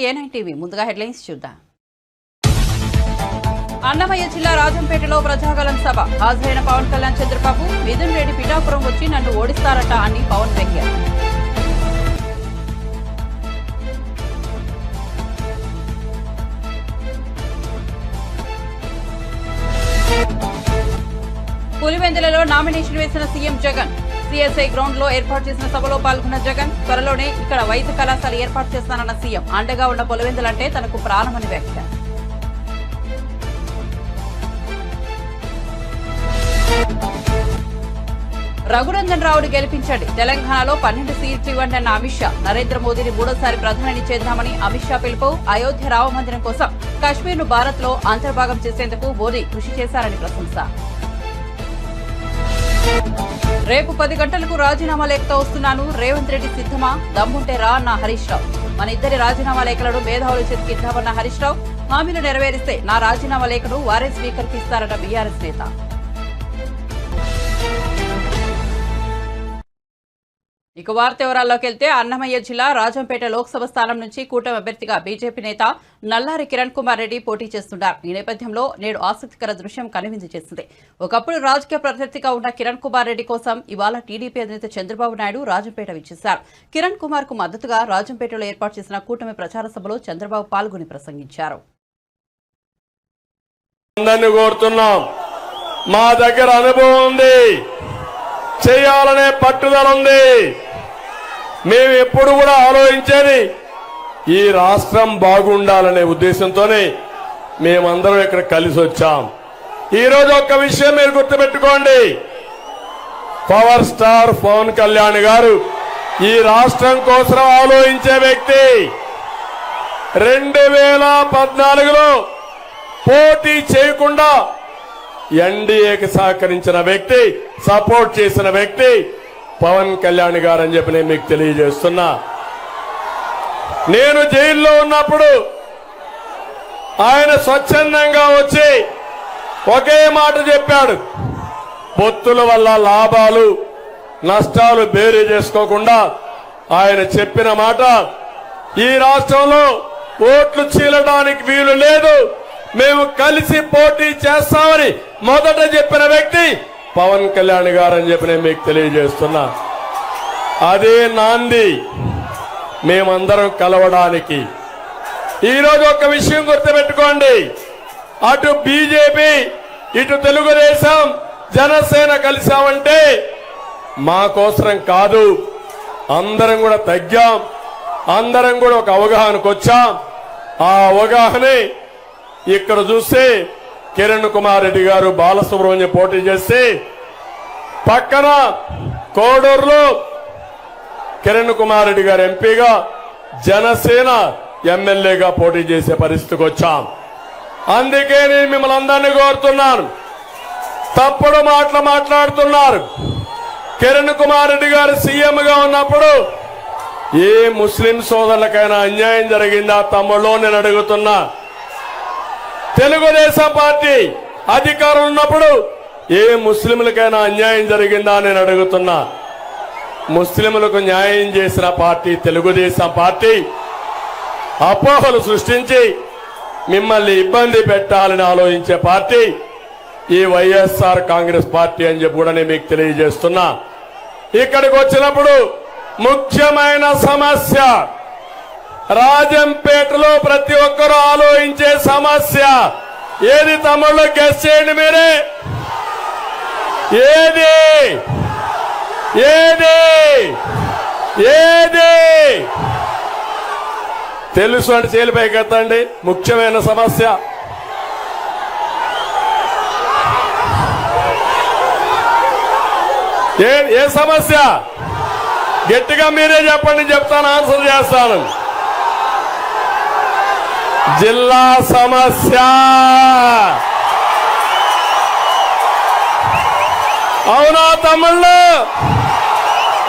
A9 TV. ముందుగా headlines చూద్దాం. అన్నమయ్య జిల్లా రాజంపేటలో ప్రజాగలం సభ. హాజరైన పవన్ కళ్యాణ్, చంద్రబాబు, మిథున్ రెడ్డి పిఠాపురం వచ్చి నన్ను ఓడిస్తారట అని పవన్ వ్యంగ్య. పులివెందులలో నామినేషన్ వేసిన సీఎం జగన్. సిఎస్ఐ గ్రౌండ్ లో ఏర్పాటు చేసిన సభలో పాల్గొన్న జగన్ త్వరలోనే ఇక్కడ వైద్య కళాశాల ఏర్పాటు చేస్తానన్న సీఎం. అండగా ఉన్న పులివెందులంటే తనకు ప్రాణమని వ్యాఖ్య. రఘునందన్ రావును గెలిపించండి, తెలంగాణలో 12 సీట్లు ఇవ్వండి అన్న అమిత్ షా. నరేంద్ర మోదీని మూడోసారి ప్రధాని చేద్దామని అమిత్ షా పిలుపు. అయోధ్య రామ మందిరం కోసం కశ్మీర్ ను భారత్ లో అంతర్భాగం చేసేందుకు మోదీ కృషి చేశారని ప్రశంస. రేపు 10 గంటలకు రాజీనామా లేఖతో వస్తున్నాను, రేవంత్ రెడ్డి సిద్ధమా, దమ్ముంటే రా అన్న హరీష్ రావు. మన ఇద్దరి రాజీనామా లేఖలను మేధావుల చేతికి ఇద్దామన్న హరీష్ రావు. హామీలు నెరవేరిస్తే నా రాజీనామా లేఖను వారే స్పీకర్ కి ఇస్తారన్న బీఆర్ఎస్ నేత. ఇక వార్త వివరాల్లోకి వెళ్తే అన్నమయ్య జిల్లా రాజంపేట లోక్సభ స్థానం నుంచి కూటమి అభ్యర్థిగా బీజేపీ నేత నల్లారి కిరణ్ కుమార్ రెడ్డి పోటీ చేస్తున్నారు. ఈ నేపథ్యంలో నేడు ఆసక్తికర దృశ్యం కనువిందు చేసింది. ఒకప్పుడు రాజకీయ ప్రత్యర్థిగా ఉన్న కిరణ్ కుమార్ రెడ్డి కోసం ఇవాళ టీడీపీ అధినేత చంద్రబాబు నాయుడు రాజంపేట విచ్చేశారు. కిరణ్ కుమార్ కు మద్దతుగా రాజంపేటలో ఏర్పాటు చేసిన కూటమి ప్రచార సభలో చంద్రబాబు పాల్గొని ప్రసంగించారు. మా దగ్గర అనుభవం ఉంది, చేయాలనే పట్టుదల ఉంది. మేము ఎప్పుడు కూడా ఆలోచించేది ఈ రాష్ట్రం బాగుండాలనే ఉద్దేశంతోనే మేమందరం ఇక్కడ కలిసి వచ్చాం. ఈరోజు ఒక్క విషయం మీరు గుర్తుపెట్టుకోండి, పవర్ స్టార్ పవన్ కళ్యాణ్ గారు ఈ రాష్ట్రం కోసం ఆలోచించే వ్యక్తి. 2014లో పోటీ చేయకుండా ఎన్డీఏకి సహకరించిన వ్యక్తి, సపోర్ట్ చేసిన వ్యక్తి పవన్ కళ్యాణ్ గారు అని చెప్పి నేను మీకు తెలియజేస్తున్నా. నేను జైల్లో ఉన్నప్పుడు ఆయన స్వచ్ఛందంగా వచ్చి ఒకే మాట చెప్పాడు, పొత్తుల వల్ల లాభాలు నష్టాలు బేరీ చేసుకోకుండా ఆయన చెప్పిన మాట, ఈ రాష్ట్రంలో ఓట్లు చీలడానికి వీలు లేదు, మేము కలిసి పోటీ చేస్తామని మొదట చెప్పిన వ్యక్తి పవన్ కళ్యాణ్ గారు అని చెప్పి నేను మీకు తెలియజేస్తున్నా. అదే నాంది మేమందరం కలవడానికి. ఈరోజు ఒక విషయం గుర్తుపెట్టుకోండి, అటు బీజేపీ ఇటు తెలుగుదేశం జనసేన కలిసామంటే మా కోసరం కాదు, అందరం కూడా తగ్గాం, అందరం కూడా ఒక అవగాహనకు వచ్చాం. ఆ అవగాహనే ఇక్కడ చూస్తే కిరణ్ కుమార్ రెడ్డి గారు బాలసుబ్రహ్మణ్యం పోటీ చేస్తే పక్కన కోడూరులో కిరణ్ కుమార్ రెడ్డి గారు ఎంపీగా, జనసేన ఎమ్మెల్యేగా పోటీ చేసే పరిస్థితికి వచ్చాం. అందుకే నేను మిమ్మల్ని అందరినీ కోరుతున్నాను, తప్పుడు మాటలు మాట్లాడుతున్నారు. కిరణ్ కుమార్ రెడ్డి గారు సీఎంగా ఉన్నప్పుడు ఏ ముస్లిం సోదరులకైనా అన్యాయం జరిగిందా తమ్ముళ్ళు నేను అడుగుతున్నా. తెలుగుదేశం పార్టీ అధికారం ఉన్నప్పుడు ఏ ముస్లింలకైనా అన్యాయం జరిగిందా నేను అడుగుతున్నా. ముస్లింలకు న్యాయం చేసిన పార్టీ తెలుగుదేశం పార్టీ. అపోహలు సృష్టించి మిమ్మల్ని ఇబ్బంది పెట్టాలని ఆలోచించే పార్టీ ఈ వైఎస్ఆర్ కాంగ్రెస్ పార్టీ అని చెప్పి కూడా నేను మీకు తెలియజేస్తున్నా. ఇక్కడికి వచ్చినప్పుడు ముఖ్యమైన సమస్య రాజంపేటలో ప్రతి ఒక్కరూ ఆలోచించే సమస్య ఏది తమ్ముళ్ళు? గెస్ చేయండి మీరే. ఏది ఏది ఏది తెలుసు అంటే చేలిపైకి ఎత్తండి. ముఖ్యమైన సమస్య ఏ సమస్య? గట్టిగా మీరే చెప్పండి, చెప్తాను, ఆన్సర్ చేస్తాను. జిల్లా సమస్య. అవునా తమ్ముళ్ళు?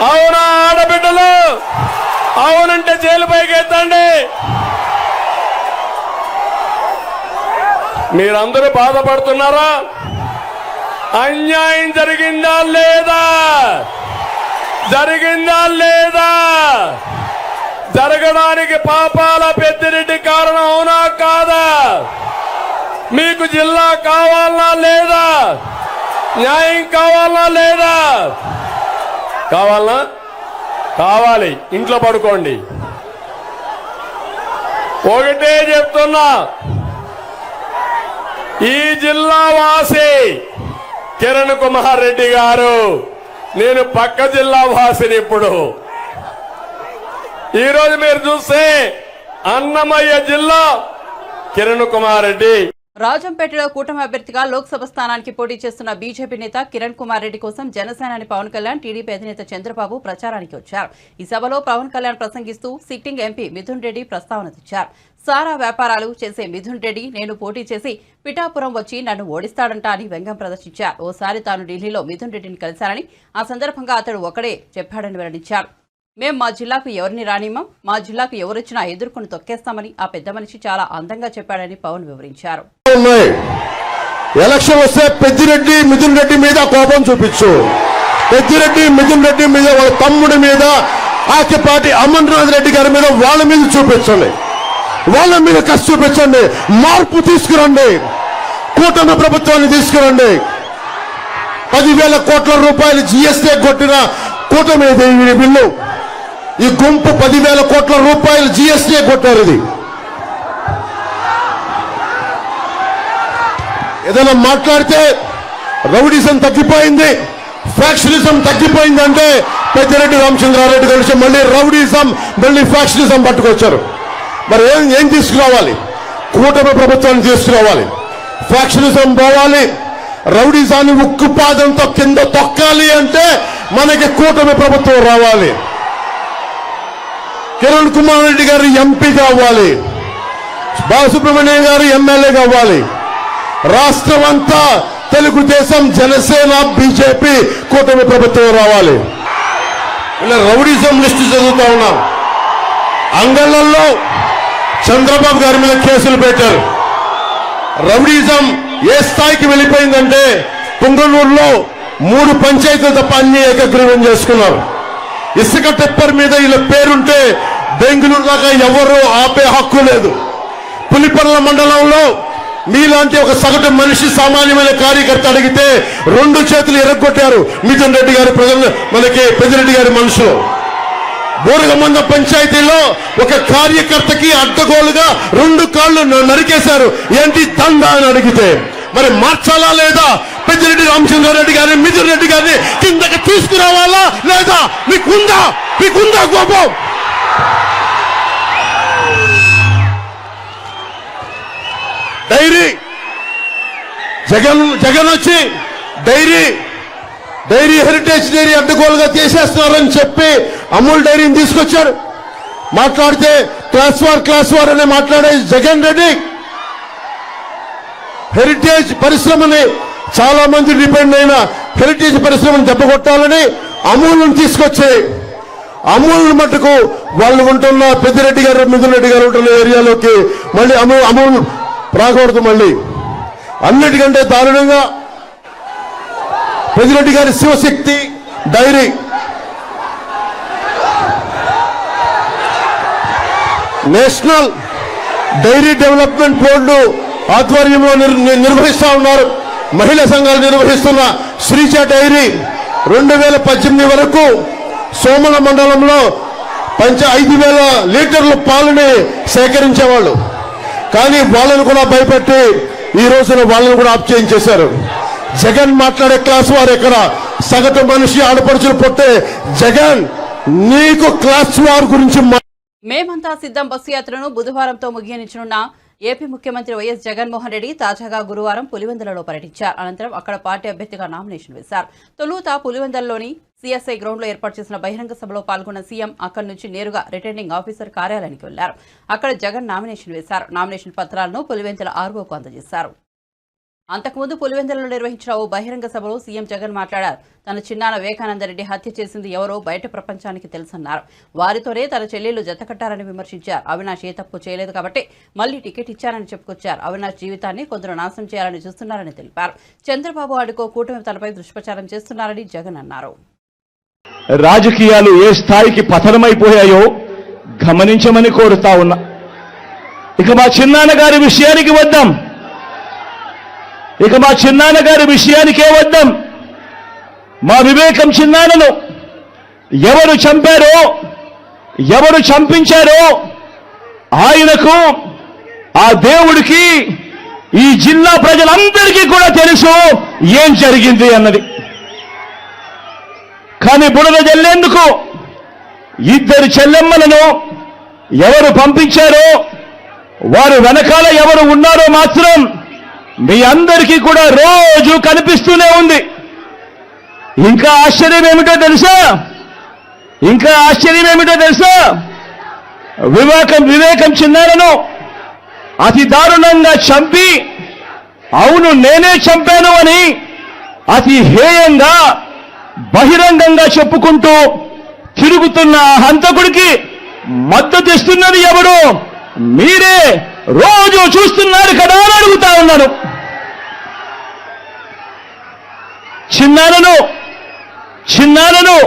అవునా ఆడబిడ్డలు? అవునంటే జైలు పైకి ఎత్తండి. మీరందరూ బాధపడుతున్నారా? అన్యాయం జరిగిందా లేదా? జరిగిందా లేదా? జరగడానికి పాపాల పెద్దిరెడ్డి కారణం అవునా కాదా? మీకు జిల్లా కావాలనా లేదా? న్యాయం కావాలనా లేదా? కావాలనా? కావాలి. ఇంట్లో పడుకోండి. ఒకటే చెప్తున్నా, ఈ జిల్లా వాసి కిరణ్ కుమార్ రెడ్డి గారు, నేను పక్క జిల్లా వాసిని. ఇప్పుడు ఈరోజు మీరు చూస్తే అన్నమయ్య జిల్లా కిరణ్ కుమార్ రెడ్డి. రాజంపేటలో కూటమి అభ్యర్థిగా లోక్సభ స్థానానికి పోటీ చేస్తున్న బీజేపీ నేత కిరణ్ కుమార్ రెడ్డి కోసం జనసేనాని పవన్ కళ్యాణ్, టీడీపీ అధినేత చంద్రబాబు ప్రచారానికి వచ్చారు. ఈ సభలో పవన్ కళ్యాణ్ ప్రసంగిస్తూ సిట్టింగ్ ఎంపీ మిథున్ రెడ్డి ప్రస్తావన తెచ్చారు. సారా వ్యాపారాలు చేసే మిథున్ రెడ్డి నేను పోటీ చేసి పిఠాపురం వచ్చి నన్ను ఓడిస్తాడంట అని వ్యంగ్యం ప్రదర్శించారు. ఓసారి తాను ఢిల్లీలో మిథున్ రెడ్డిని కలిశానని, ఆ సందర్భంగా అతడు ఒకడే చెప్పాడని వెల్లడించారు. మేం మా జిల్లాకు ఎవరిని రానిమ్మం, మా జిల్లాకు ఎవరొచ్చినా ఎదుర్కొని తొక్కేస్తామని ఆ పెద్ద మనిషి చాలా అందంగా చెప్పాడని పవన్ వివరించారు. ఎలక్షన్ వస్తే పెద్దిరెడ్డి మిథున్ రెడ్డి మీద కోపం చూపించు. పెద్దిరెడ్డి మిథున్ రెడ్డి మీద, వాళ్ళ తమ్ముడి మీద, ఆకిపాటి అమర్నాథ్ రెడ్డి గారి మీద, వాళ్ళ మీద చూపించండి. వాళ్ళ మీద కసి చూపించండి. మార్పు తీసుకురండి. కూటమి ప్రభుత్వాన్ని తీసుకురండి. 10,000 కోట్ల రూపాయలు జీఎస్టీ కొట్టిన కూటమి ఈ బిల్లు. ఈ గుంపు 10,000 కోట్ల రూపాయలు జీఎస్టీ కొట్టారు. ఇది ఏదైనా మాట్లాడితే రౌడీజం తగ్గిపోయింది, ఫ్యాక్షనిజం తగ్గిపోయిందంటే పెద్దిరెడ్డి రామచంద్రారెడ్డి కలిసి మళ్ళీ రౌడీజం, మళ్ళీ ఫ్యాక్షనిజం పట్టుకొచ్చారు. మరి ఏం తీసుకురావాలి? కూటమి ప్రభుత్వాన్ని తీసుకురావాలి. ఫ్యాక్షనిజం పోవాలి. రౌడీజాన్ని ఉక్కుపాదంతో కింద తొక్కాలి అంటే మనకి కూటమి ప్రభుత్వం రావాలి. కిరణ్ కుమార్ రెడ్డి గారు ఎంపీ కావాలి. బాలసుబ్రహ్మణ్యం గారు ఎమ్మెల్యే కావాలి. రాష్ట్రం అంతా తెలుగుదేశం, జనసేన, బీజేపీ కూటమి ప్రభుత్వం రావాలి. ఇలా రౌడీజం లిస్టు చదువుతా ఉన్నాం. అంగళ్ళల్లో చంద్రబాబు గారి మీద కేసులు పెట్టారు. రౌడీజం ఏ స్థాయికి వెళ్ళిపోయిందంటే పుంగనూరులో 3 పంచాయతీలు తప్ప అన్ని ఏకగ్రీవం చేసుకున్నారు. ఇసుక టెప్పర్ మీద వీళ్ళ పేరుంటే బెంగళూరు దాకా ఎవరు ఆపే హక్కు లేదు. పులిపర్ల మండలంలో మీలాంటి ఒక సగటు మనిషి, సామాన్యమైన కార్యకర్త అడిగితే 2 చేతులు ఎరగొట్టారు మిథున్ రెడ్డి గారి ప్రజలు, మనకి పెద్దిరెడ్డి గారి మనుషులు. బోరగమంద పంచాయతీలో ఒక కార్యకర్తకి అడ్డగోలుగా 2 కాళ్ళు నరికేశారు. ఏంటి దందా అని అడిగితే మరి మార్చాలా లేదా? పెద్దిరెడ్డి రామచంద్రారెడ్డి గారిని, మిథున్ రెడ్డి గారిని కిందకి తీసుకురావాలా లేదా? మీకుందా కోపం? డైరీ జగన్ వచ్చి డైరీ హెరిటేజ్ డైరీ అడ్డగోలుగా తీసేస్తున్నారని చెప్పి అమూల్ డైరీని తీసుకొచ్చారు. మాట్లాడితే క్లాస్ వార్ అని మాట్లాడే జగన్ రెడ్డి హెరిటేజ్ పరిశ్రమని, చాలా మంది డిపెండ్ అయిన హెరిటేజ్ పరిశ్రమను దెబ్బకొట్టాలని అమూల్ను తీసుకొచ్చి, అమూల్ మట్టుకు వాళ్ళు ఉంటున్న పెద్దిరెడ్డి గారు, మిథున్ రెడ్డి గారు ఉంటున్న ఏరియాలోకి మళ్ళీ అమూల్ రాకూడదు. మళ్ళీ అన్నిటికంటే దారుణంగా పెద్దిరెడ్డి గారి Shivashakti dairy, national dairy development board ఆధ్వర్యంలో నిర్వహిస్తా ఉన్నారు. మహిళా సంఘాలు నిర్వహిస్తున్న శ్రీజ డైరీ 2018 వరకు సోమల మండలంలో 5,000 లీటర్ల పాలని సేకరించేవాళ్ళు. కానీ వాళ్ళను కూడా భయపెట్టి ఈ రోజున వాళ్ళను కూడా ఆఫ్ చేయించేశారు. జగన్ మాట్లాడే క్లాస్ వారు ఎక్కడ? సగటు మనిషి ఆడపడుచులు పొట్టే జగన్, నీకు క్లాస్ వార్ గురించి మేమంతా సిద్ధం బస్సు యాత్రను బుధవారంతో ముగియనించనున్న ఏపీ ముఖ్యమంత్రి వైఎస్ జగన్మోహన్ రెడ్డి తాజాగా గురువారం పులివెందులలో పర్యటించారు. అనంతరం అక్కడ పార్టీ అభ్యర్థిగా నామినేషన్ వేశారు. తొలుత పులివెందులలోని సిఎస్ఐ గ్రౌండ్ లో ఏర్పాటు చేసిన బహిరంగ సభలో పాల్గొన్న సీఎం అక్కడి నుంచి నేరుగా రిటర్నింగ్ ఆఫీసర్ కార్యాలయానికి వెళ్లారు. అక్కడ జగన్ నామినేషన్ వేశారు. నామినేషన్ పత్రాలను పులివెందుల ఆర్వోకు అందజేశారు. అంతకుముందు పులివెందులలో నిర్వహించిన ఓ బహిరంగ సభలో సీఎం జగన్ మాట్లాడారు. తన చిన్నాన్న వివేకానందరెడ్డి హత్య చేసింది ఎవరో బయట ప్రపంచానికి తెలుసన్నారు. వారితోనే తన చెల్లెళ్లు జతకట్టారని విమర్శించారు. అవినాష్ ఏ తప్పు చేయలేదు కాబట్టి మళ్లీ టికెట్ ఇచ్చారని చెప్పుకొచ్చారు. అవినాష్ జీవితాన్ని కొందరు నాశనం చేయాలని చూస్తున్నారని తెలిపారు. చంద్రబాబు అడుకో కూటమి తనపై దుష్ప్రచారం చేస్తున్నారని జగన్ అన్నారు. రాజకీయాలు ఏ స్థాయికి పతనమైపోయాయో గమనించమని కోరుతా ఉన్నా. ఇక మా చిన్నాన్నగారి విషయానికి వద్దాం. మా వివేకం చిన్నాన్నను ఎవరు చంపారో, ఎవరు చంపించారో ఆయనకు, ఆ దేవుడికి, ఈ జిల్లా ప్రజలందరికీ కూడా తెలుసు ఏం జరిగింది అన్నది. కానీ బుడద జల్లేందుకు ఇద్దరు చెల్లెమ్మలను ఎవరు పంపించారో, వారు వెనకాల ఎవరు ఉన్నారో మాత్రం మీ అందరికీ కూడా రోజు కనిపిస్తూనే ఉంది. ఇంకా ఆశ్చర్యం ఏమిటో తెలుసా? వివేకం చిన్నారను అతి దారుణంగా చంపి, అవును నేనే చంపాను అని అతి హేయంగా బహిరంగంగా చెప్పుకుంటూ తిరుగుతున్న హంతకుడికి మద్దతు ఇస్తున్నది ఎవరు? మీరే రోజు చూస్తున్నారు కదా అని అడుగుతా ఉన్నాను. చిన్నారను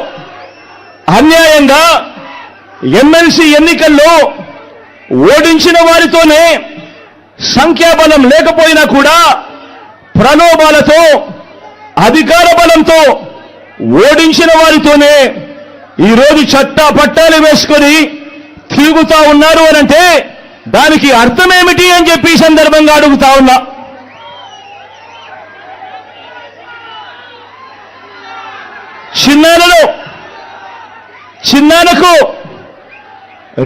అన్యాయంగా ఎమ్మెల్సీ ఎన్నికల్లో ఓడించిన వారితోనే, సంఖ్యాబలం లేకపోయినా కూడా ప్రలోభాలతో, అధికార బలంతో ఓడించిన వారితోనే ఈరోజు చట్టా పట్టాలు వేసుకొని తిరుగుతా ఉన్నారు అనంటే దానికి అర్థమేమిటి అని చెప్పి ఈ సందర్భంగా అడుగుతా ఉన్నా. చిన్నానకు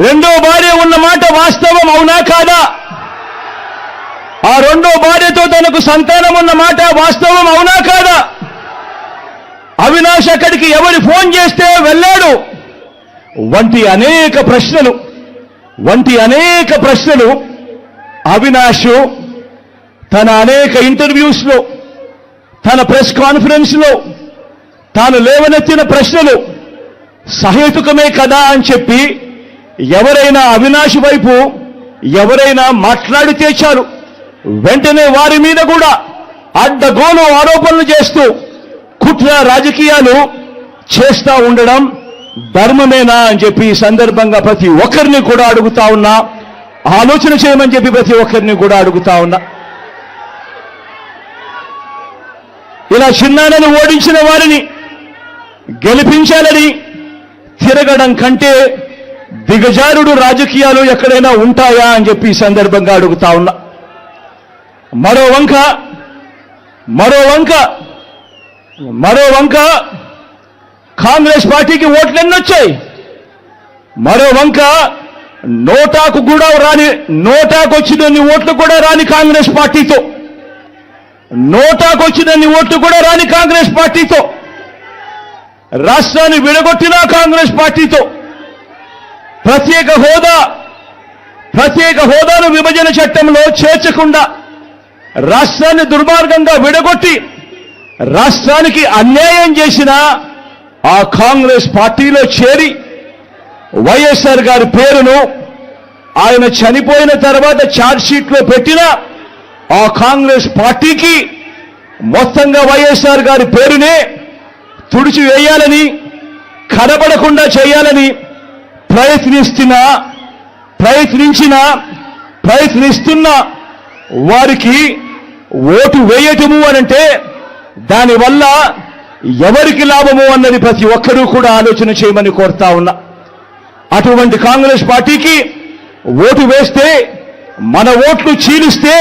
రెండో భార్య ఉన్న మాట వాస్తవం అవునా కాదా? ఆ రెండో భార్యతో తనకు సంతానం ఉన్న మాట వాస్తవం అవునా కాదా? అవినాష్ అక్కడికి ఎవరు ఫోన్ చేస్తే వెళ్ళాడు వంటి అనేక ప్రశ్నలు అవినాష్ తన అనేక ఇంటర్వ్యూస్లో, తన ప్రెస్ కాన్ఫరెన్స్లో తాను లేవనెత్తిన ప్రశ్నలు సహేతుకమే కదా అని చెప్పి ఎవరైనా అవినాష్ వైపు ఎవరైనా మాట్లాడితే చాలు వెంటనే వారి మీద కూడా అడ్డగోలు ఆరోపణలు చేస్తూ కుట్ర రాజకీయాలు చేస్తా ఉండడం ధర్మమేనా అని చెప్పి ఈ సందర్భంగా ప్రతి ఒక్కరిని కూడా అడుగుతా ఉన్నా. ఆలోచన చేయమని చెప్పి ప్రతి ఒక్కరిని కూడా అడుగుతా ఉన్నా. ఇలా చిన్నాన్నను ఓడించిన వారిని గెలిపించాలని తిరగడం కంటే దిగజారుడు రాజకీయాలు ఎక్కడైనా ఉంటాయా అని చెప్పి ఈ సందర్భంగా అడుగుతా ఉన్నా. మరో వంక కాంగ్రెస్ పార్టీకి ఓట్లు ఎన్నొచ్చాయి. మరో వంక నోటాకు వచ్చినన్ని ఓట్లు కూడా రాని కాంగ్రెస్ పార్టీతో, రాష్ట్రాన్ని విడగొట్టిన కాంగ్రెస్ పార్టీతో, ప్రత్యేక హోదాను విభజన చట్టంలో చేర్చకుండా రాష్ట్రాన్ని దుర్మార్గంగా విడగొట్టి రాష్ట్రానికి అన్యాయం చేసిన ఆ కాంగ్రెస్ పార్టీలో చేరి వైఎస్ఆర్ గారి పేరును ఆయన చనిపోయిన తర్వాత ఛార్జ్ షీట్లో పెట్టిన ఆ కాంగ్రెస్ పార్టీకి మొత్తంగా వైఎస్ఆర్ గారి పేరునే తుడిచివేయాలని, కనబడకుండా చేయాలని ప్రయత్నిస్తున్న వారికి ఓటు వేయటము అనంటే దానివల్ల ఎవరికి లాభము అన్నది ప్రతి ఒక్కరూ కూడా ఆలోచన చేయమని కోరుతా ఉన్నా. అటువంటి కాంగ్రెస్ పార్టీకి ఓటు వేస్తే, మన ఓట్లు చీలిస్తే,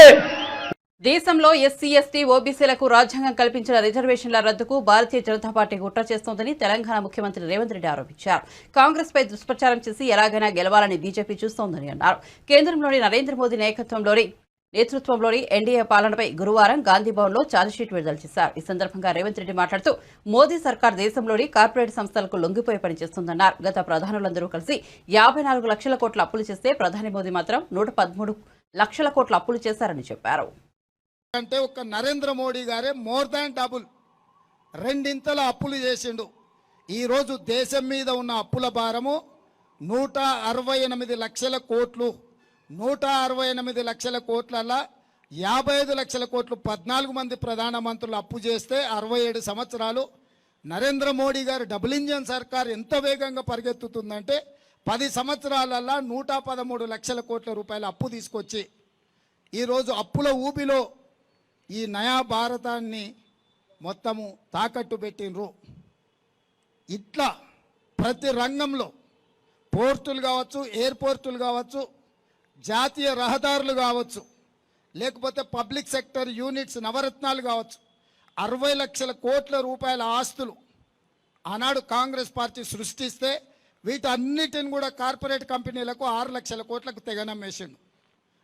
దేశంలో ఎస్సీ, ఎస్టీ, ఓబీసీలకు రాజ్యాంగం కల్పించిన రిజర్వేషన్ల రద్దుకు భారతీయ జనతా పార్టీ కుట్ర చేస్తోందని తెలంగాణ ముఖ్యమంత్రి రేవంత్ రెడ్డి ఆరోపించారు. కాంగ్రెస్ పై దుష్ప్రచారం చేసి ఎలాగైనా గెలవాలని బీజేపీ చూస్తోందని అన్నారు. కేంద్రంలోని నరేంద్ర మోదీ నేతృత్వంలోని ఎన్డీఏ పాలనపై గురువారం గాంధీభవన్లో ఛార్జిషీట్ విడుదల చేశారు. ఈ సందర్భంగా రేవంత్ రెడ్డి మాట్లాడుతూ మోదీ సర్కార్ దేశంలోని కార్పొరేట్ సంస్థలకు లొంగిపోయి పనిచేస్తుందన్నారు. గత ప్రధానులందరూ కలిసి 54 లక్షల కోట్ల అప్పులు చేస్తే ప్రధాని మోదీ మాత్రం 113 లక్షల కోట్ల అప్పులు చేశారని చెప్పారు. అంటే ఒక నరేంద్ర మోడీ గారే మోర్ దాన్ డబుల్, రెండింతల అప్పులు చేసిండు. ఈరోజు దేశం మీద ఉన్న అప్పుల భారము 168 లక్షల కోట్లు. 168 లక్షల కోట్లలో 55 లక్షల కోట్లు 14 మంది ప్రధానమంత్రులు అప్పు చేస్తే 67 సంవత్సరాలు నరేంద్ర మోడీ గారు డబుల్ ఇంజన్ సర్కార్ ఎంత వేగంగా పరిగెత్తుతుందంటే 10 సంవత్సరాలలో 113 లక్షల కోట్ల రూపాయల అప్పు తీసుకొచ్చి ఈరోజు అప్పుల ఊబిలో ఈ నయా భారతాన్ని మొత్తము తాకట్టు పెట్టినరు. ఇట్లా ప్రతి రంగంలో పోర్టులు కావచ్చు, ఎయిర్పోర్టులు కావచ్చు, జాతీయ రహదారులు కావచ్చు, లేకపోతే పబ్లిక్ సెక్టర్ యూనిట్స్ నవరత్నాలు కావచ్చు, 60 లక్షల కోట్ల రూపాయల ఆస్తులు ఆనాడు కాంగ్రెస్ పార్టీ సృష్టిస్తే వీటన్నిటిని కూడా కార్పొరేట్ కంపెనీలకు 6 లక్షల కోట్లకు తెగనమ్మేసిండు.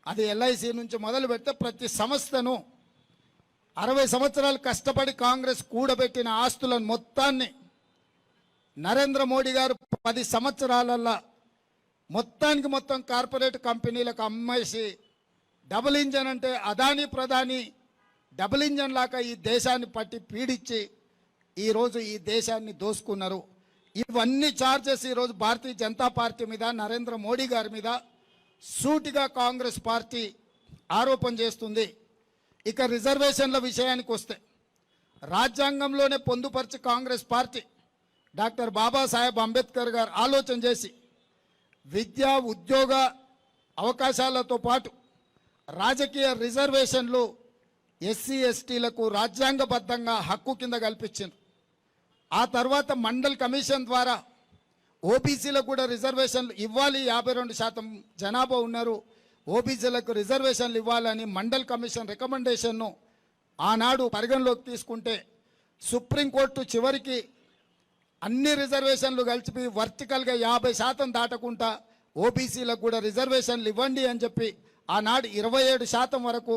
అది ఎల్ఐసి నుంచి మొదలు పెడితే ప్రతి సంస్థను 60 సంవత్సరాలు కష్టపడి కాంగ్రెస్ కూడబెట్టిన ఆస్తులను మొత్తాన్ని నరేంద్ర మోడీ గారు 10 సంవత్సరాలలో మొత్తానికి మొత్తం కార్పొరేట్ కంపెనీలకు అమ్మేసి డబుల్ ఇంజన్ అంటే అదానీ ప్రధాని డబుల్ ఇంజన్ లాగా ఈ దేశాన్ని పట్టి పీడించి ఈరోజు ఈ దేశాన్ని దోసుకున్నారు. ఇవన్నీ చార్జెస్ ఈరోజు భారతీయ జనతా పార్టీ మీద, నరేంద్ర మోడీ గారి మీద సూటిగా కాంగ్రెస్ పార్టీ ఆరోపణ చేస్తుంది. ఇక రిజర్వేషన్ల విషయానికి వస్తే రాజ్యాంగంలోనే పొందుపరిచి కాంగ్రెస్ పార్టీ డాక్టర్ బాబాసాహెబ్ అంబేద్కర్ గారు ఆలోచన చేసి విద్యా ఉద్యోగ అవకాశాలతో పాటు రాజకీయ రిజర్వేషన్లు ఎస్సీ ఎస్టీలకు రాజ్యాంగబద్ధంగా హక్కు కింద కల్పించింది. ఆ తర్వాత మండల్ కమిషన్ ద్వారా ఓబీసీలకు కూడా రిజర్వేషన్లు ఇవ్వాలి, 52% జనాభా ఉన్నారు, ఓబీసీలకు రిజర్వేషన్లు ఇవ్వాలని మండల్ కమిషన్ రికమెండేషన్ను ఆనాడు పరిగణలోకి తీసుకుంటే సుప్రీంకోర్టు చివరికి అన్ని రిజర్వేషన్లు కలిపి వర్టికల్గా 50% దాటకుండా ఓబీసీలకు కూడా రిజర్వేషన్లు ఇవ్వండి అని చెప్పి ఆనాడు 27% వరకు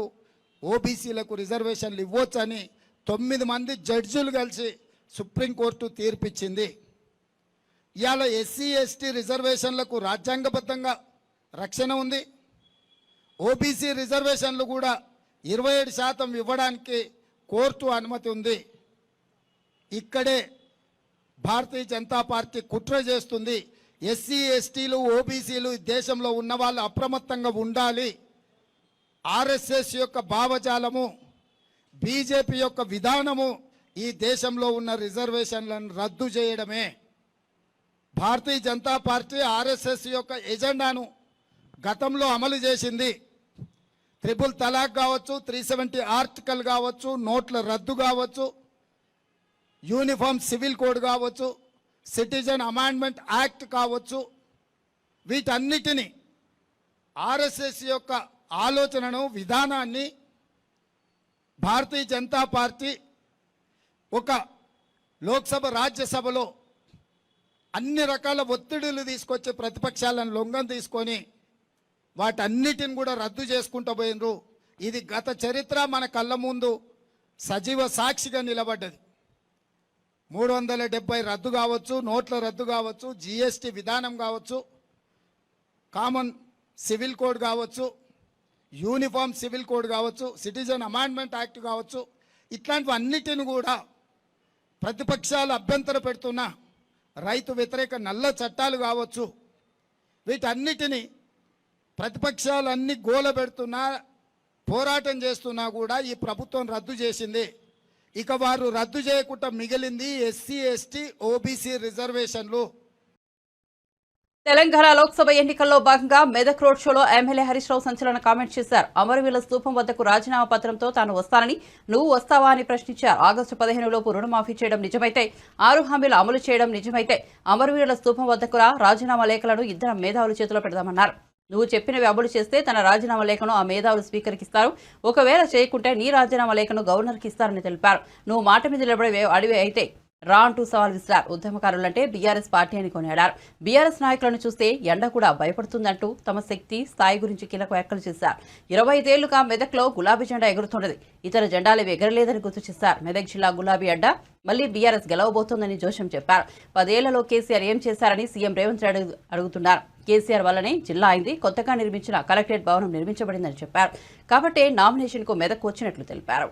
ఓబీసీలకు రిజర్వేషన్లు ఇవ్వచ్చని 9 మంది జడ్జిలు కలిసి సుప్రీంకోర్టు తీర్పిచ్చింది. ఇవాళ ఎస్సీ ఎస్టీ రిజర్వేషన్లకు రాజ్యాంగబద్ధంగా రక్షణ ఉంది. ఓబీసీ రిజర్వేషన్లు కూడా 27% ఇవ్వడానికి కోర్టు అనుమతి ఉంది. ఇక్కడే భారతీయ జనతా పార్టీ కుట్ర చేస్తుంది. ఎస్సీ ఎస్టీలు ఓబీసీలు దేశంలో ఉన్న వాళ్ళు అప్రమత్తంగా ఉండాలి. ఆర్ఎస్ఎస్ యొక్క భావజాలము, బీజేపీ యొక్క విధానము ఈ దేశంలో ఉన్న రిజర్వేషన్లను రద్దు చేయడమే. భారతీయ జనతా పార్టీ ఆర్ఎస్ఎస్ యొక్క ఎజెండాను గతంలో అమలు చేసింది. 3 తలాక్ కావచ్చు, 370 ఆర్టికల్ కావచ్చు, నోట్ల రద్దు కావచ్చు, యూనిఫామ్ సివిల్ కోడ్ కావచ్చు, సిటిజన్ అమెండ్మెంట్ యాక్ట్ కావచ్చు, వీటన్నిటిని ఆర్ఎస్ఎస్ యొక్క ఆలోచనను విధానాన్ని భారతీయ జనతా పార్టీ ఒక లోక్సభ రాజ్యసభలో అన్ని రకాల ఒత్తిడులు తీసుకొచ్చి ప్రతిపక్షాలను లొంగం తీసుకొని వాటన్నిటిని కూడా రద్దు చేసుకుంటూ పోయినరు. ఇది గత చరిత్ర మన కళ్ళ ముందు సజీవ సాక్షిగా నిలబడ్డది. 370 రద్దు కావచ్చు, నోట్ల రద్దు కావచ్చు, జిఎస్టీ విధానం కావచ్చు, కామన్ సివిల్ కోడ్ కావచ్చు, యూనిఫామ్ సివిల్ కోడ్ కావచ్చు, సిటిజన్ అమెండ్మెంట్ యాక్ట్ కావచ్చు, ఇట్లాంటివన్నిటిని కూడా ప్రతిపక్షాలు అభ్యంతర పెడుతున్న రైతు వ్యతిరేక నల్ల చట్టాలు కావచ్చు, వీటన్నిటిని ప్రతిపక్షాలన్నీ గోల పెడుతున్నా, పోరాటం చేస్తున్నా కూడా ఈ ప్రభుత్వం రద్దు చేసింది. ఇక వారు రద్దు చేయకుండా మిగిలింది ఎస్సీ ఎస్టీ ఓబీసీ రిజర్వేషన్లు. తెలంగాణ లోక్సభ ఎన్నికల్లో భాగంగా మెదక్ రోడ్ షోలో ఎమ్మెల్యే హరీష్ రావు సంచలన కామెంట్ చేశారు. అమరవీరుల స్తూపం వద్దకు రాజీనామా పత్రంతో తాను వస్తానని, నువ్వు వస్తావా అని ప్రశ్నించారు. ఆగస్టు 15 లోపు రుణమాఫీ చేయడం నిజమైతే, 6 హామీలు అమలు చేయడం నిజమైతే అమరవీరుల స్తూపం వద్దకు రాజీనామా లేఖలను ఇద్దరు మేధావుల చేతిలో పెడదామన్నారు. నువ్వు చెప్పినవి అమలు చేస్తే తన రాజీనామా లేఖను ఆ మేధావులు స్పీకర్కి ఇస్తారు, ఒకవేళ చేయకుంటే నీ రాజీనామా లేఖను గవర్నర్కి ఇస్తారని తెలిపారు. నువ్వు మాట మీద నిలబడే అడివి అయితే రా అంటూ సవాల్ విసిరారు. ఉద్యమకారులంటే బీఆర్ఎస్ పార్టీ అని కొనియాడారు. బీఆర్ఎస్ నాయకులను చూస్తే ఎండ కూడా భయపడుతుందంటూ తమ శక్తి స్థాయి గురించి కీలక వ్యాఖ్యలు చేశారు. 25 ఏళ్లుగా మెదక్లో గులాబీ జెండా ఎగురుతున్నది, ఇతర జెండాలు ఎగరలేదని గుర్తు చేశారు. మెదక్ జిల్లా గులాబీ అడ్డా మళ్లీ బీఆర్ఎస్ గెలవబోతోందని జోషం చెప్పారు. 10 ఏళ్లలో కేసీఆర్ ఏం చేశారని సీఎం రేవంత్ రెడ్డి అడుగుతున్నారు. కేసీఆర్ వల్లనే జిల్లా అయింది, కొత్తగా నిర్మించిన కలెక్టరేట్ భవనం నిర్మించబడిందని చెప్పారు. కాబట్టే నామినేషన్ కు మెదక్ వచ్చినట్లు తెలిపారు.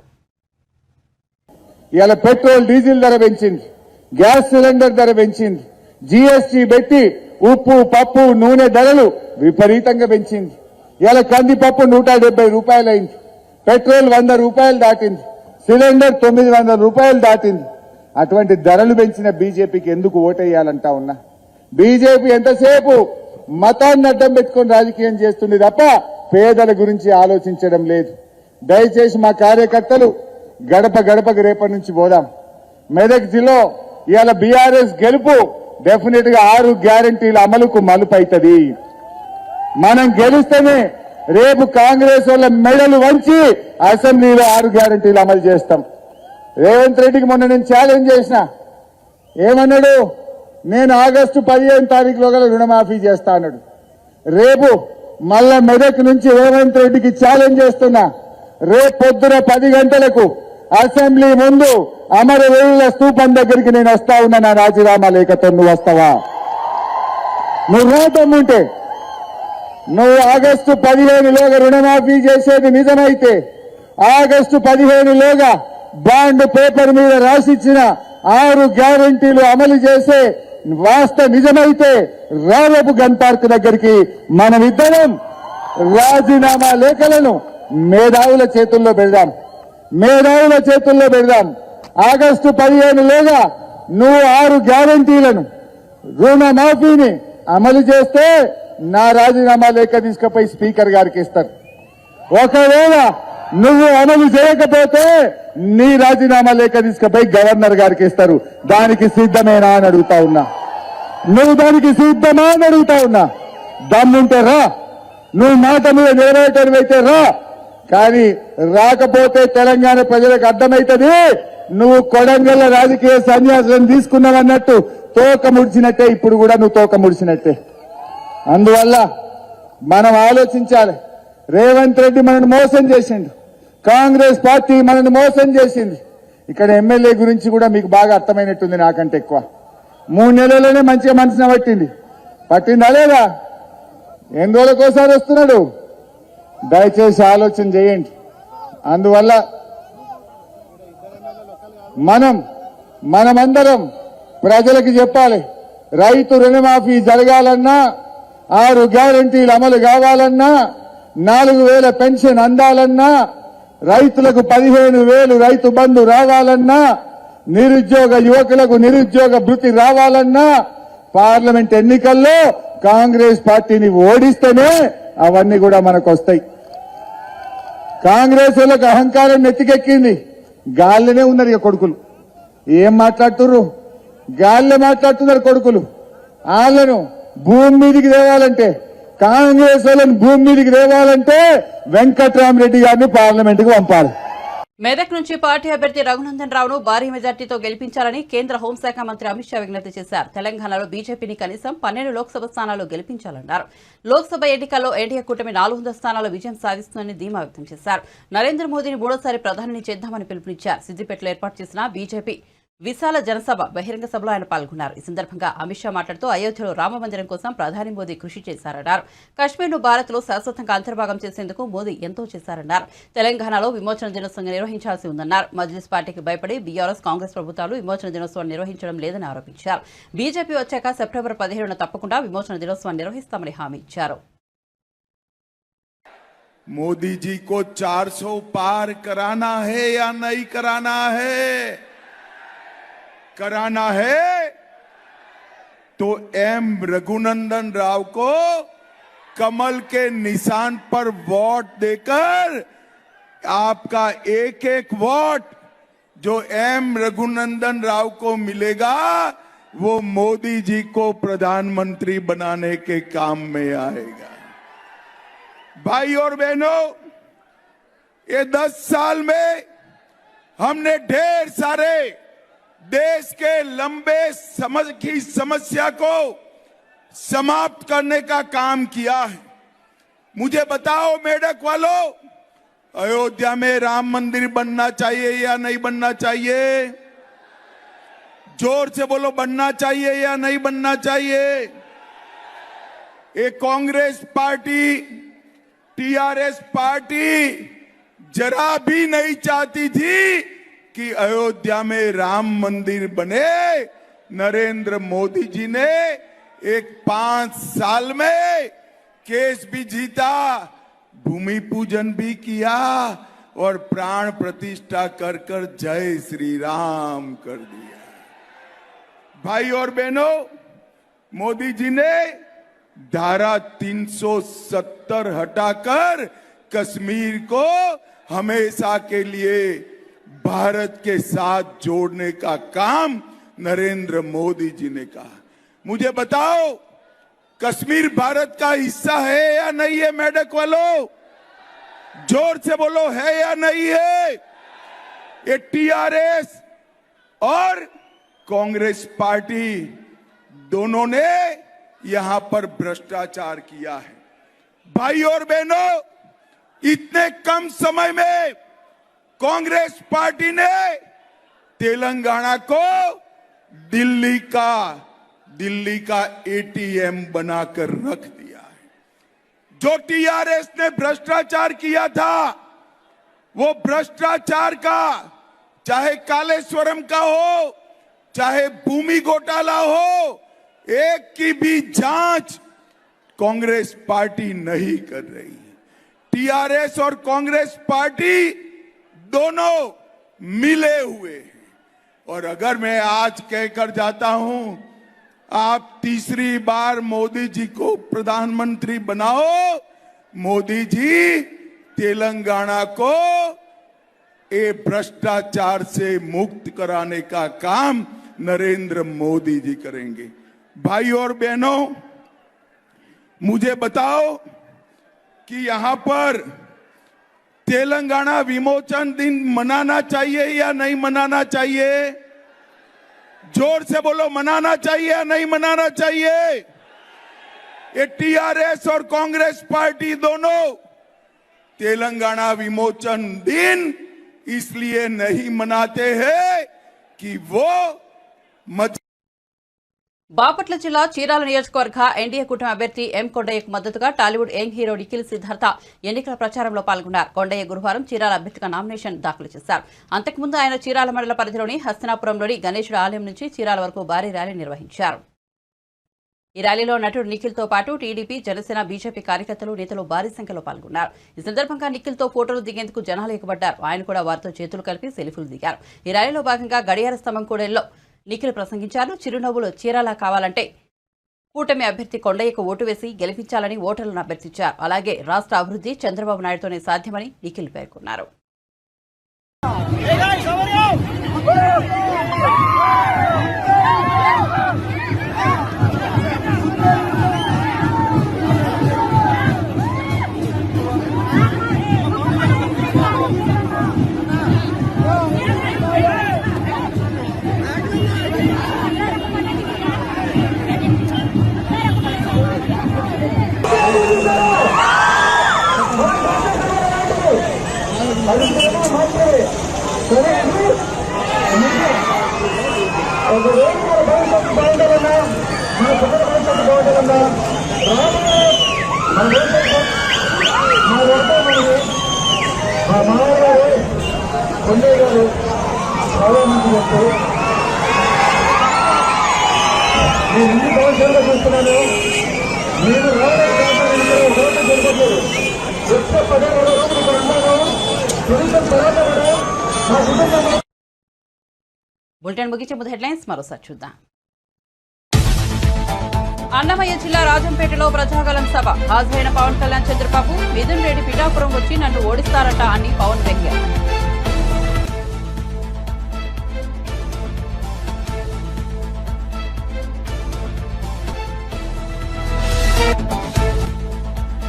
ఇవాళ పెట్రోల్ డీజిల్ ధర పెంచింది, గ్యాస్ సిలిండర్ ధర పెంచింది, జీఎస్టీ పెట్టి ఉప్పు పప్పు నూనె ధరలు విపరీతంగా పెంచింది. ఇవాళ కందిపప్పు 170 రూపాయలు అయింది, పెట్రోల్ 100 రూపాయలు దాటింది, సిలిండర్ 900 రూపాయలు దాటింది. అటువంటి ధరలు పెంచిన బీజేపీకి ఎందుకు ఓటేయాలంటా ఉన్నా. బీజేపీ ఎంతసేపు మతాన్ని అడ్డం పెట్టుకొని రాజకీయం చేస్తుంది తప్ప పేదల గురించి ఆలోచించడం లేదు. దయచేసి మా కార్యకర్తలు గడప గడపకు రేపటి నుంచి పోదాం. మెదక్ జిల్లా ఇవాళ బీఆర్ఎస్ గెలుపు డెఫినెట్ గా 6 గ్యారంటీల అమలుకు మలుపు అవుతుంది. మనం గెలిస్తేనే రేపు కాంగ్రెస్ వాళ్ళ మెడలు వంచి అసెంబ్లీలో 6 గ్యారంటీలు అమలు చేస్తాం. రేవంత్ రెడ్డికి మొన్న నేను ఛాలెంజ్ చేసిన, ఏమన్నాడు, నేను ఆగస్టు 15 తారీఖులో గల రుణమాఫీ చేస్తా అన్నాడు. రేపు మళ్ళా మెదక్ నుంచి రేవంత్ రెడ్డికి ఛాలెంజ్ చేస్తున్నా, రేపు పొద్దున 10 గంటలకు అసెంబ్లీ ముందు అమరవీరుల స్తూపం దగ్గరికి నేను వస్తా ఉన్నా. నా రాజీనామా లేఖతో నువ్వు వస్తావా? నువ్వు రాదమ్ముంటే, నువ్వు ఆగస్టు 15లోగా రుణమాఫీ చేసేది నిజమైతే, ఆగస్టు 15లోగా బాండ్ పేపర్ మీద రాసిచ్చిన 6 గ్యారంటీలు అమలు చేసే నిజమైతే రేపు గన్ పార్క్ దగ్గరికి మనమిద్దరం రాజీనామా లేఖలను మేధావుల చేతుల్లో పెడదాం. ఆగస్టు 15లోగా నువ్వు 6 గ్యారంటీలను రుణమాఫీని అమలు చేస్తే నా రాజీనామా లేఖ తీసుకుపోయి స్పీకర్ గారికి ఇస్తారు. ఒకవేళ నువ్వు అమలు చేయకపోతే నీ రాజీనామా లేఖ తీసుకుపోయి గవర్నర్ గారికి ఇస్తారు. దానికి సిద్ధమేనా అని అడుగుతా ఉన్నా. నువ్వు దానికి సిద్ధమా అని అడుగుతా ఉన్నా. దమ్ముంటే రా, నువ్వు మాట మీద నెరవేర్చైతే రా. కానీ రాకపోతే తెలంగాణ ప్రజలకు అర్థమైతుంది నువ్వు కొడంగల్ రాజకీయ సన్యాసం తీసుకున్నావన్నట్టు. తోక ముడిచినట్టే, ఇప్పుడు కూడా నువ్వు తోక ముడిచినట్టే. అందువల్ల మనం ఆలోచించాలి. రేవంత్ రెడ్డి మనల్ని మోసం చేసిండు, కాంగ్రెస్ పార్టీ మనల్ని మోసం చేసింది. ఇక్కడ ఎమ్మెల్యే గురించి కూడా మీకు బాగా అర్థమైనట్టుంది నాకంటే ఎక్కువ. 3 నెలల్లోనే మంచిగా మనసున పట్టిందా లేదా? ఎన్ని రోజులకోసారి వస్తున్నాడు? దయచేసి ఆలోచన చేయండి. అందువల్ల మనమందరం ప్రజలకు చెప్పాలి, రైతు రుణమాఫీ జరగాలన్నా, 6 గ్యారంటీలు అమలు కావాలన్నా, 4,000 పెన్షన్ అందాలన్నా, రైతులకు 15,000 రైతు బంధు రావాలన్నా, నిరుద్యోగ యువకులకు నిరుద్యోగ భృతి రావాలన్నా, పార్లమెంట్ ఎన్నికల్లో కాంగ్రెస్ పార్టీని ఓడిస్తేనే అవన్నీ కూడా మనకు వస్తాయి. కాంగ్రెస్ వాళ్ళకి అహంకారం నెత్తికెక్కింది. గాలిలోనే ఉన్నారు ఇక కొడుకులు. ఏం మాట్లాడుతున్నారు? గాలిలో మాట్లాడుతున్నారు కొడుకులు. వాళ్ళను భూమి మీదికి తేవాలంటే, కాంగ్రెస్ వాళ్ళని భూమి మీదికి తేవాలంటే వెంకట్రామరెడ్డి గారిని పార్లమెంట్ కు పంపాలి. మెదక్ నుంచి పార్టీ అభ్యర్థి రఘునందన్ రావును భారీ మెజార్టీతో గెలిపించాలని కేంద్ర హోంశాఖ మంత్రి అమిత్ షా విజ్ఞప్తి చేశారు. తెలంగాణలో బీజేపీని కనీసం 12 లోక్సభ స్థానాల్లో గెలిపించాలన్నారు. లోక్సభ ఎన్నికల్లో ఎన్డీఏ కూటమి 400 స్థానాల్లో విజయం సాధిస్తుందని ధీమా వ్యక్తం చేశారు. నరేంద్ర మోదీని 3వ ప్రధానిని చేద్దామని పిలుపునిచ్చారు. సిద్దిపేటలో ఏర్పాటు చేసిన బీజేపీ విశాల జనసభ బహిరంగ సభలో ఆయన పాల్గొన్నారు. ఈ సందర్భంగా అమిత్ షా మాట్లాడుతూ అయోధ్యలో రామ మందిరం కోసం ప్రధాని మోదీ కృషి చేశారన్నారు. కశ్మీర్ను భారత్లో శాశ్వతంగా అంతర్భాగం చేసేందుకు మోదీ ఎంతో చేశారన్నారు. తెలంగాణలో విమోచన దినోత్సవం నిర్వహించాల్సి ఉందన్నారు. మజ్లిస్ పార్టీకి భయపడి బీఆర్ఎస్ కాంగ్రెస్ ప్రభుత్వాలు విమోచన దినోత్సవం నిర్వహించడం లేదని ఆరోపించారు. బీజేపీ వచ్చాక సెప్టెంబర్ 15న తప్పకుండా విమోచన దినోత్సవాన్ని నిర్వహిస్తామని హామీ ఇచ్చారు. मोदी जी को 400 पार कराना है या नहीं कराना है? कराना है तो एम रघुनंदन राव को कमल के निशान पर वोट देकर आपका एक एक वोट जो एम रघुनंदन राव को मिलेगा वो मोदी जी को प्रधानमंत्री बनाने के काम में आएगा। भाई और बहनों, ये 10 साल में हमने ढेर सारे देश के लंबे समस्या को समाप्त करने का काम किया है। मुझे बताओ मेडक वालों, अयोध्या में राम मंदिर बनना चाहिए या नहीं बनना चाहिए? जोर से बोलो, बनना चाहिए या नहीं बनना चाहिए? ये कांग्रेस पार्टी, टीआरएस पार्टी जरा भी नहीं चाहती थी कि अयोध्या में राम मंदिर बने। नरेंद्र मोदी जी ने एक 5 साल में केस भी जीता, भूमि पूजन भी किया और प्राण प्रतिष्ठा कर कर जय श्री राम कर दिया। भाई और बहनों, मोदी जी ने धारा 370 हटाकर कश्मीर को हमेशा के लिए भारत के साथ जोड़ने का काम नरेंद्र मोदी जी ने कहा। मुझे बताओ, कश्मीर भारत का हिस्सा है या नहीं है? मेडक वालों, जोर से बोलो, है या नहीं है? ये टीआरएस और कांग्रेस पार्टी दोनों ने यहां पर भ्रष्टाचार किया है। भाई और बहनों, इतने कम समय में कांग्रेस पार्टी ने तेलंगाना को दिल्ली का एटीएम बनाकर रख दिया है। जो टीआरएस ने भ्रष्टाचार किया था, वो भ्रष्टाचार का, चाहे कालेश्वरम का हो, चाहे भूमि घोटाला हो, एक की भी जांच कांग्रेस पार्टी नहीं कर रही है। टीआरएस और कांग्रेस पार्टी दोनों मिले हुए हैं। और अगर मैं आज कहकर जाता हूं, आप तीसरी बार मोदी जी को प्रधानमंत्री बनाओ, मोदी जी तेलंगाना को ये भ्रष्टाचार से मुक्त कराने का काम नरेंद्र मोदी जी करेंगे। भाई और बहनों, मुझे बताओ कि यहां पर तेलंगाना विमोचन दिन मनाना चाहिए या नहीं मनाना चाहिए? जोर से बोलो, मनाना चाहिए या नहीं मनाना चाहिए? ये टीआरएस और कांग्रेस पार्टी दोनों तेलंगाना विमोचन दिन इसलिए नहीं मनाते हैं कि वो బాపట్ల జిల్లా చీరాల నియోజకవర్గ ఎన్డీఏ కూటమి అభ్యర్థి ఎం కొండయ్యకు మద్దతుగా టాలీవుడ్ యంగ్ హీరో నిఖిల్ సిద్ధార్థ ఎన్నికల ప్రచారంలో పాల్గొన్నారు. కొండయ్య గురువారం చీరాల అభ్యర్థిగా నామినేషన్ దాఖలు చేశారు. అంతకుముందు ఆయన చీరాల మండల పరిధిలోని హస్తినాపురంలోని గణేశుడి ఆలయం నుంచి చీరాల వరకు భారీ ర్యాలీ నిర్వహించారు. ఈ ర్యాలీలో నటుడు నిఖిల్తో పాటు టీడీపీ, జనసేన, బీజేపీ కార్యకర్తలు, నేతలు భారీ సంఖ్యలో పాల్గొన్నారు. ఈ సందర్భంగా నిఖిల్తో ఫోటోలు దిగేందుకు జనాలు ఎగబడ్డారు. ఆయన కూడా వారితో చేతులు కలిపి సెల్ఫీలు దిగారు. ఈ ర్యాలీలో భాగంగా గడియార స్తంభం కూడలిలో నిఖిల్ ప్రసంగించారు. చిరునవ్వులు చీరాల కావాలంటే కూటమి అభ్యర్థి కొండయ్యకు ఓటు వేసి గెలిపించాలని ఓటర్లను అభ్యర్థించారు. అలాగే రాష్ట్ర అభివృద్ధి చంద్రబాబు నాయుడుతోనే సాధ్యమని నిఖిల్ పేర్కొన్నారు. బులెటిన్ ముగించే ముందు హెడ్లైన్స్ మరోసారి చూద్దాం. అన్నమయ్య జిల్లా రాజంపేటలో ప్రజాగలం సభ. హాజరైన పవన్ కళ్యాణ్, చంద్రబాబు, మిథున్ రెడ్డి పిఠాపురం వచ్చి నన్ను ఓడిస్తారట అని పవన్ వ్యంగ్యం.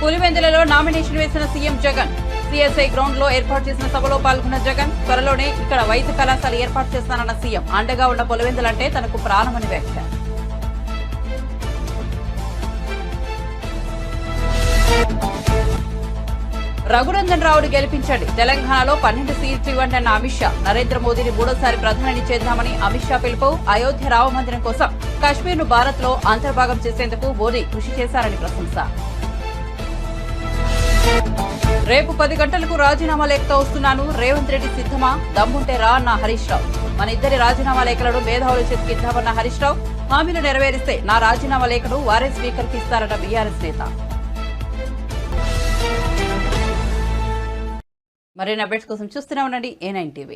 పులివెందులలో నామినేషన్ వేసిన సీఎం జగన్. సిఎస్ఐ గ్రౌండ్ లో ఏర్పాటు చేసిన సభలో పాల్గొన్న జగన్ త్వరలోనే ఇక్కడ వైద్య కళాశాల ఏర్పాటు చేస్తానన్న సీఎం. అండగా ఉన్న పులివెందులంటే తనకు ప్రాణమని వ్యాఖ్య. రఘునందన్ రావును గెలిపించండి, తెలంగాణలో 12 సీట్లు ఇవ్వండి అన్న అమిత్ షా. నరేంద్ర మోదీని మూడోసారి ప్రధాని చేద్దామని అమిత్ షా పిలుపు. అయోధ్య రామ మందిరం కోసం కశ్మీర్ను భారత్ లో అంతర్భాగం చేసేందుకు మోదీ కృషి చేశారని ప్రశంస. రేపు 10 గంటలకు రాజీనామా లేఖతో వస్తున్నాను, రేవంత్ రెడ్డి సిద్ధమా? దమ్ముంటే రా అన్న హరీష్ రావు. మన ఇద్దరి రాజీనామా లేఖలను మేధావుల చేతికిద్దామన్న హరీష్ రావు. హామీలు నెరవేరిస్తే నా రాజీనామా లేఖను వారే స్పీకర్కి ఇస్తారన్న బీఆర్ఎస్ నేత. మరిన్ని అప్డేట్స్ కోసం చూస్తూనే ఉండండి A9 TV.